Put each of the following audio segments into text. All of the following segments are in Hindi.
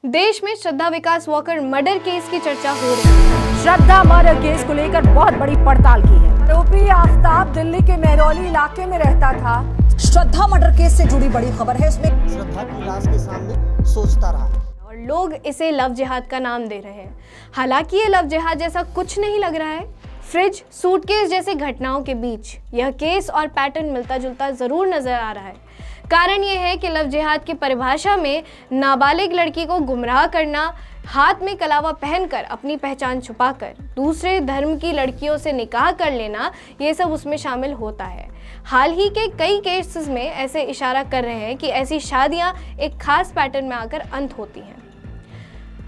देश में श्रद्धा विकास वॉकर मर्डर केस की चर्चा हो रही है। श्रद्धा मर्डर केस को लेकर बहुत बड़ी पड़ताल की है। आरोपी आफ्ताब दिल्ली के मेहरौली इलाके में रहता था। श्रद्धा मर्डर केस से जुड़ी बड़ी खबर है। इसमें श्रद्धा की लाश के सामने सोचता रहा और लोग इसे लव जिहाद का नाम दे रहे हैं। हालांकि ये लव जिहाद जैसा कुछ नहीं लग रहा है। फ्रिज, सूटकेस जैसे घटनाओं के बीच यह केस और पैटर्न मिलता जुलता जरूर नजर आ रहा है। कारण यह है कि लव जिहाद की परिभाषा में नाबालिग लड़की को गुमराह करना, हाथ में कलावा पहनकर अपनी पहचान छुपाकर दूसरे धर्म की लड़कियों से निकाह कर लेना, ये सब उसमें शामिल होता है। हाल ही के कई केसेस में ऐसे इशारा कर रहे हैं कि ऐसी शादियां एक खास पैटर्न में आकर अंत होती हैं।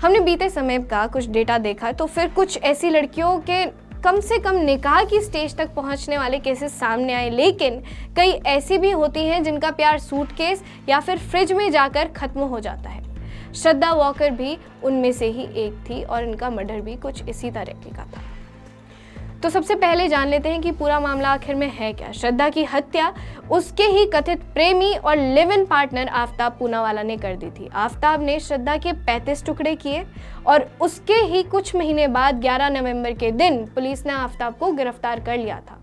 हमने बीते समय का कुछ डेटा देखा तो फिर कुछ ऐसी लड़कियों के कम से कम निकाह की स्टेज तक पहुंचने वाले केसेस सामने आए, लेकिन कई ऐसी भी होती हैं जिनका प्यार सूटकेस या फिर फ्रिज में जाकर खत्म हो जाता है। श्रद्धा वॉकर भी उनमें से ही एक थी और इनका मर्डर भी कुछ इसी तरह का था। तो सबसे पहले जान लेते हैं कि पूरा मामला आखिर में है क्या। श्रद्धा की हत्या उसके ही कथित प्रेमी और live in partner Aftab Poonawalla ने कर दी थी। आफ्ताब ने श्रद्धा के 35 टुकड़े किए और उसके ही कुछ महीने बाद 11 नवंबर के दिन पुलिस ने आफ्ताब को गिरफ्तार कर लिया था।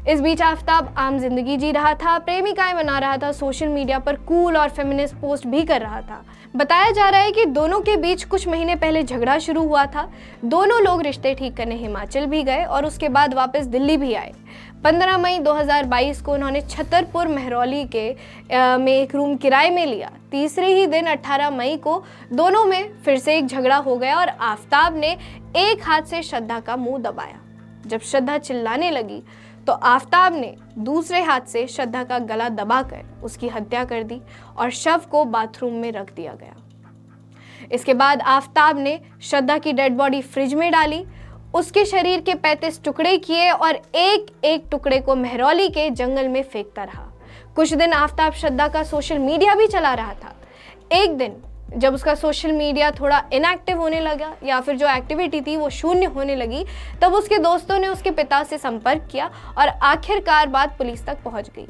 इस बीच आफ्ताब आम जिंदगी जी रहा था, प्रेमिकाएं बना रहा था, सोशल मीडिया पर कूल और फेमिनिस्ट पोस्ट भी कर रहा था। बताया जा रहा है कि दोनों के बीच कुछ महीने पहले झगड़ा शुरू हुआ था। दोनों लोग रिश्ते ठीक करने हिमाचल भी गए और उसके बाद वापस दिल्ली भी आए। 15 मई 2022 को उन्होंने छतरपुर मेहरौली में एक रूम किराए में लिया। तीसरे ही दिन 18 मई को दोनों में फिर से एक झगड़ा हो गया और आफ्ताब ने एक हाथ से श्रद्धा का मुंह दबाया। जब श्रद्धा चिल्लाने लगी तो आफ्ताब ने दूसरे हाथ से श्रद्धा का गला दबाकर उसकी हत्या कर दी और शव को बाथरूम में रख दिया गया। इसके बाद आफ्ताब ने श्रद्धा की डेड बॉडी फ्रिज में डाली, उसके शरीर के 35 टुकड़े किए और एक एक टुकड़े को मेहरौली के जंगल में फेंकता रहा। कुछ दिन आफ्ताब श्रद्धा का सोशल मीडिया भी चला रहा था। एक दिन जब उसका सोशल मीडिया थोड़ा इनएक्टिव होने लगा या फिर जो एक्टिविटी थी वो शून्य होने लगी, तब उसके दोस्तों ने उसके पिता से संपर्क किया और आखिरकार बात पुलिस तक पहुंच गई।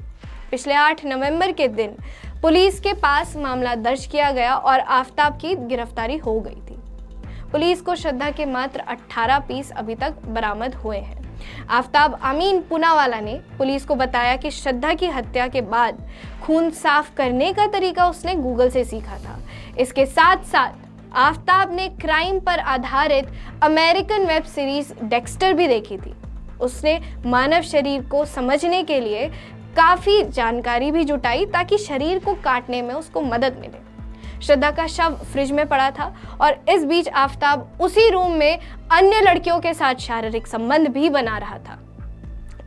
पिछले 8 नवंबर के दिन पुलिस के पास मामला दर्ज किया गया और आफ्ताब की गिरफ्तारी हो गई थी। पुलिस को श्रद्धा के मात्र 18 पीस अभी तक बरामद हुए हैं। आफ्ताब अमीन पूनावाला ने पुलिस को बताया कि श्रद्धा की हत्या के बाद खून साफ करने का तरीका उसने गूगल से सीखा था। इसके साथ साथ आफ्ताब ने क्राइम पर आधारित अमेरिकन वेब सीरीज डेक्स्टर भी देखी थी। उसने मानव शरीर को समझने के लिए काफ़ी जानकारी भी जुटाई ताकि शरीर को काटने में उसको मदद मिले। श्रद्धा का शव फ्रिज में पड़ा था और इस बीच आफ्ताब उसी रूम में अन्य लड़कियों के साथ शारीरिक संबंध भी बना रहा था।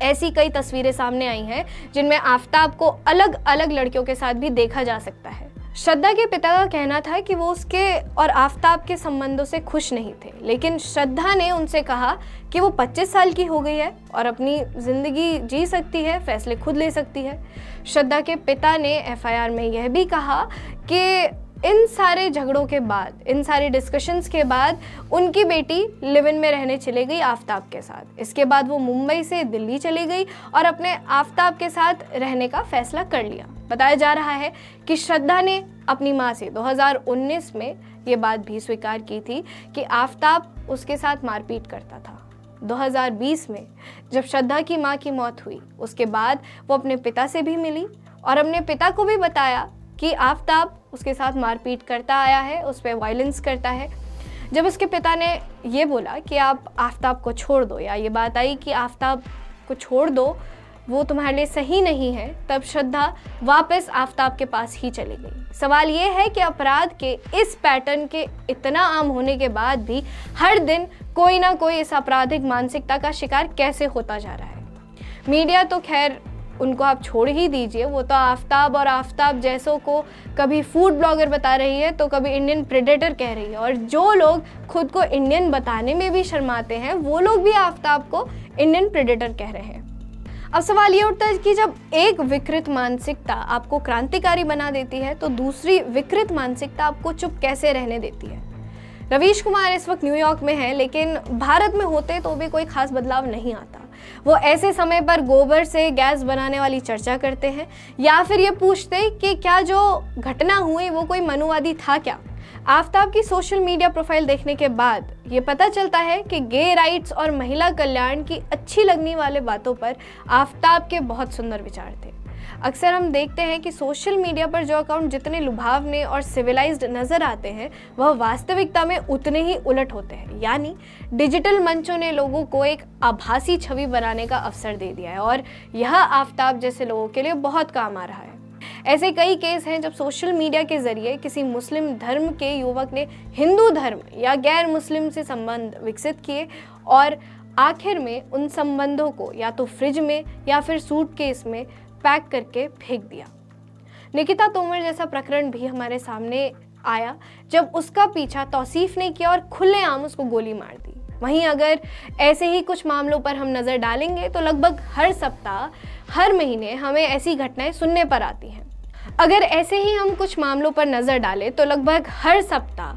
ऐसी कई तस्वीरें सामने आई हैं जिनमें आफ्ताब को अलग अलग लड़कियों के साथ भी देखा जा सकता है। श्रद्धा के पिता का कहना था कि वो उसके और आफ्ताब के संबंधों से खुश नहीं थे, लेकिन श्रद्धा ने उनसे कहा कि वो 25 साल की हो गई है और अपनी ज़िंदगी जी सकती है, फैसले खुद ले सकती है। श्रद्धा के पिता ने एफआईआर में यह भी कहा कि इन सारे झगड़ों के बाद, इन सारे डिस्कशंस के बाद उनकी बेटी लिव इन में रहने चली गई आफ्ताब के साथ। इसके बाद वो मुंबई से दिल्ली चली गई और अपने आफ्ताब के साथ रहने का फैसला कर लिया। बताया जा रहा है कि श्रद्धा ने अपनी मां से 2019 में ये बात भी स्वीकार की थी कि आफ्ताब उसके साथ मारपीट करता था। 2020 में जब श्रद्धा की मां की मौत हुई, उसके बाद वो अपने पिता से भी मिली और अपने पिता को भी बताया कि आफ्ताब उसके साथ मारपीट करता आया है, उस पर वायलेंस करता है। जब उसके पिता ने ये बोला कि आप आफ्ताब को छोड़ दो, या ये बात आई कि आफ्ताब को छोड़ दो, वो तुम्हारे लिए सही नहीं है, तब श्रद्धा वापस आफ्ताब के पास ही चली गई। सवाल ये है कि अपराध के इस पैटर्न के इतना आम होने के बाद भी हर दिन कोई ना कोई इस आपराधिक मानसिकता का शिकार कैसे होता जा रहा है। मीडिया तो खैर उनको आप छोड़ ही दीजिए, वो तो आफ्ताब और आफ्ताब जैसों को कभी फूड ब्लॉगर बता रही है तो कभी इंडियन प्रेडेटर कह रही है, और जो लोग खुद को इंडियन बताने में भी शर्माते हैं वो लोग भी आफ्ताब को इंडियन प्रेडेटर कह रहे हैं। अब सवाल ये उठता है कि जब एक विकृत मानसिकता आपको क्रांतिकारी बना देती है तो दूसरी विकृत मानसिकता आपको चुप कैसे रहने देती है। रवीश कुमार इस वक्त न्यूयॉर्क में है, लेकिन भारत में होते तो भी कोई खास बदलाव नहीं आता। वो ऐसे समय पर गोबर से गैस बनाने वाली चर्चा करते हैं या फिर ये पूछते कि क्या जो घटना हुई वो कोई मनुवादी था क्या। आफताब की सोशल मीडिया प्रोफाइल देखने के बाद ये पता चलता है कि गे राइट्स और महिला कल्याण की अच्छी लगने वाले बातों पर आफताब के बहुत सुंदर विचार थे। अक्सर हम देखते हैं कि सोशल मीडिया पर जो अकाउंट जितने लुभावने और सिविलाइज्ड नज़र आते हैं वह वास्तविकता में उतने ही उलट होते हैं। यानी डिजिटल मंचों ने लोगों को एक आभासी छवि बनाने का अवसर दे दिया है और यह आफताब जैसे लोगों के लिए बहुत काम आ रहा है। ऐसे कई केस हैं जब सोशल मीडिया के जरिए किसी मुस्लिम धर्म के युवक ने हिंदू धर्म या गैर मुस्लिम से संबंध विकसित किए और आखिर में उन संबंधों को या तो फ्रिज में या फिर सूटकेस में पैक करके फेंक दिया। निकिता तोमर जैसा प्रकरण भी हमारे सामने आया जब उसका पीछा तौसीफ ने किया और खुलेआम उसको गोली मार दी। वहीं अगर ऐसे ही कुछ मामलों पर हम नज़र डालेंगे तो लगभग हर सप्ताह, हर महीने हमें ऐसी घटनाएं सुनने पर आती हैं। अगर ऐसे ही हम कुछ मामलों पर नज़र डालें तो लगभग हर सप्ताह,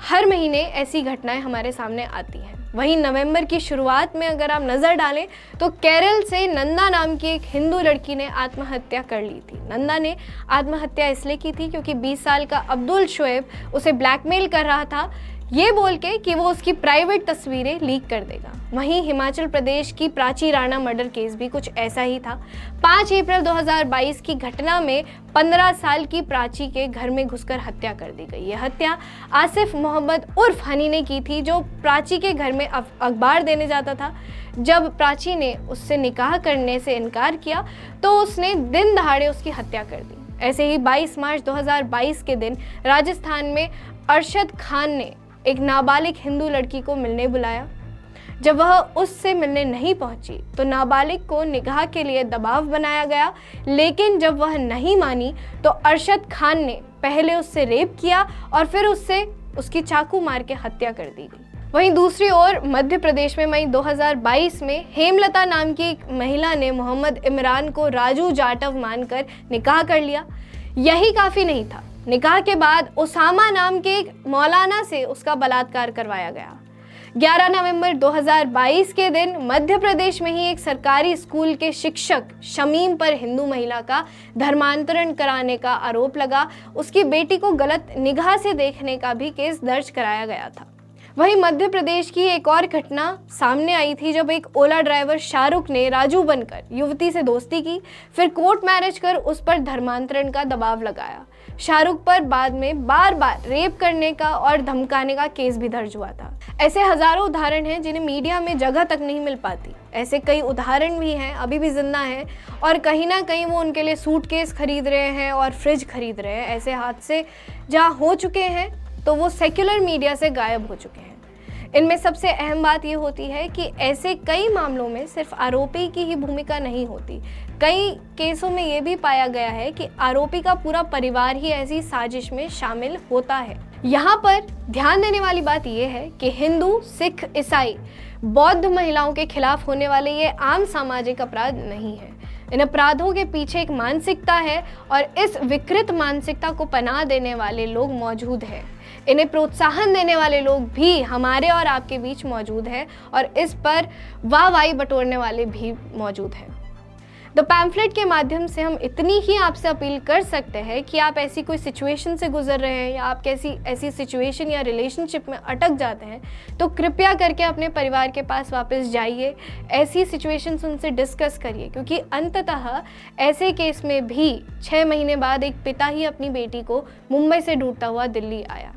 हर महीने ऐसी घटनाएं हमारे सामने आती हैं। वहीं नवंबर की शुरुआत में अगर आप नज़र डालें तो केरल से नंदा नाम की एक हिंदू लड़की ने आत्महत्या कर ली थी। नंदा ने आत्महत्या इसलिए की थी क्योंकि 20 साल का अब्दुल शोएब उसे ब्लैकमेल कर रहा था, ये बोल के कि वो उसकी प्राइवेट तस्वीरें लीक कर देगा। वहीं हिमाचल प्रदेश की प्राची राणा मर्डर केस भी कुछ ऐसा ही था। 5 अप्रैल 2022 की घटना में 15 साल की प्राची के घर में घुसकर हत्या कर दी गई। यह हत्या आसिफ मोहम्मद उर्फ हनी ने की थी, जो प्राची के घर में अखबार देने जाता था। जब प्राची ने उससे निकाह करने से इनकार किया तो उसने दिन दहाड़े उसकी हत्या कर दी। ऐसे ही 22 मार्च 2022 के दिन राजस्थान में अरशद खान ने एक नाबालिग हिंदू लड़की को मिलने बुलाया। जब वह उससे मिलने नहीं पहुंची तो नाबालिग को निकाह के लिए दबाव बनाया गया, लेकिन जब वह नहीं मानी तो अरशद खान ने पहले उससे रेप किया और फिर उससे उसकी चाकू मार के हत्या कर दी गई। वहीं दूसरी ओर मध्य प्रदेश में मई 2022 में हेमलता नाम की एक महिला ने मोहम्मद इमरान को राजू जाटव मानकर निकाह कर लिया। यही काफ़ी नहीं था, निकाह के बाद उसामा नाम के एक मौलाना से उसका बलात्कार करवाया गया। 11 नवंबर 2022 के दिन मध्य प्रदेश में ही एक सरकारी स्कूल के शिक्षक शमीम पर हिंदू महिला का धर्मांतरण कराने का आरोप लगा। उसकी बेटी को गलत निगाह से देखने का भी केस दर्ज कराया गया था। वहीं मध्य प्रदेश की एक और घटना सामने आई थी जब एक ओला ड्राइवर शाहरुख ने राजू बनकर युवती से दोस्ती की, फिर कोर्ट मैरिज कर उस पर धर्मांतरण का दबाव लगाया। शाहरुख पर बाद में बार बार रेप करने का और धमकाने का केस भी दर्ज हुआ था। ऐसे हजारों उदाहरण हैं जिन्हें मीडिया में जगह तक नहीं मिल पाती। ऐसे कई उदाहरण भी हैं, अभी भी जिंदा हैं और कहीं ना कहीं वो उनके लिए सूटकेस खरीद रहे हैं और फ्रिज खरीद रहे हैं। ऐसे हादसे जहाँ हो चुके हैं तो वो सेक्युलर मीडिया से गायब हो चुके हैं। इनमें सबसे अहम बात ये होती है कि ऐसे कई मामलों में सिर्फ आरोपी की ही भूमिका नहीं होती। कई केसों में ये भी पाया गया है कि आरोपी का पूरा परिवार ही ऐसी साजिश में शामिल होता है। यहाँ पर ध्यान देने वाली बात यह है कि हिंदू, सिख, ईसाई, बौद्ध महिलाओं के खिलाफ होने वाले ये आम सामाजिक अपराध नहीं है। इन अपराधों के पीछे एक मानसिकता है और इस विकृत मानसिकता को पनाह देने वाले लोग मौजूद हैं। इन्हें प्रोत्साहन देने वाले लोग भी हमारे और आपके बीच मौजूद हैं और इस पर वाहवाही बटोरने वाले भी मौजूद हैं। द पैम्फलेट के माध्यम से हम इतनी ही आपसे अपील कर सकते हैं कि आप ऐसी कोई सिचुएशन से गुजर रहे हैं या आप ऐसी सिचुएशन या रिलेशनशिप में अटक जाते हैं तो कृपया करके अपने परिवार के पास वापस जाइए, ऐसी सिचुएशंस उनसे डिस्कस करिए, क्योंकि अंततः ऐसे केस में भी 6 महीने बाद एक पिता ही अपनी बेटी को मुंबई से ढूंढता हुआ दिल्ली आया।